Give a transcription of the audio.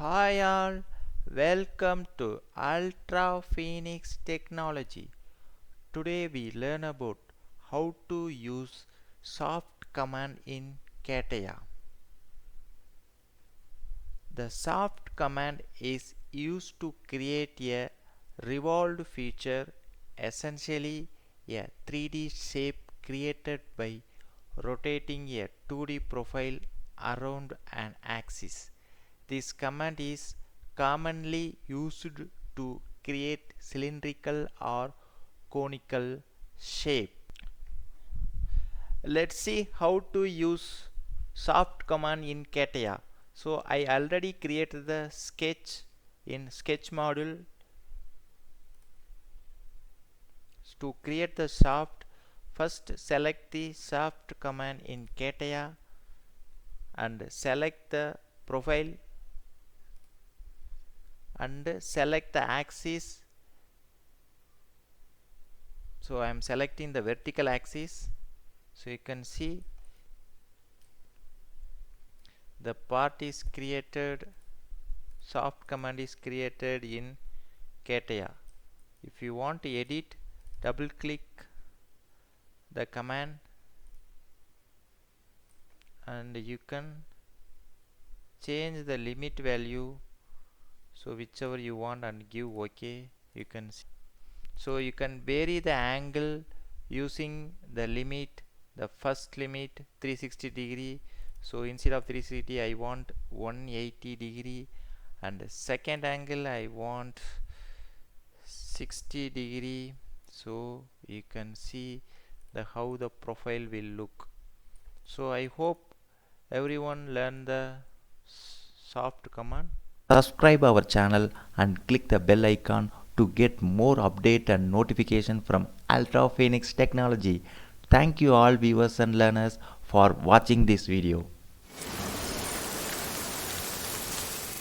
Hi all, welcome to Ultra Phoenix Technology. Today we learn about how to use soft command in CATIA. The soft command is used to create a revolved feature, essentially a 3D shape created by rotating a 2D profile around an axis. This command is commonly used to create cylindrical or conical shape. Let's see how to use soft command in CATIA. So I already created the sketch in sketch module. To create the soft, first select the soft command in CATIA and select the profile and select the axis. So I am selecting the vertical axis. So you can see the part is created, soft command is created in CATIA. If you want to edit, double click the command and you can change the limit value, so whichever you want, and give OK. You can see. So you can vary the angle using the limit, the first limit 360 degree. So instead of 360 I want 180 degree, and the second angle I want 60 degree. So you can see how the profile will look. So I hope everyone learn the soft command. Subscribe our channel and click the bell icon to get more update and notification from Ultra Phoenix Technology. Thank you all viewers and learners for watching this video.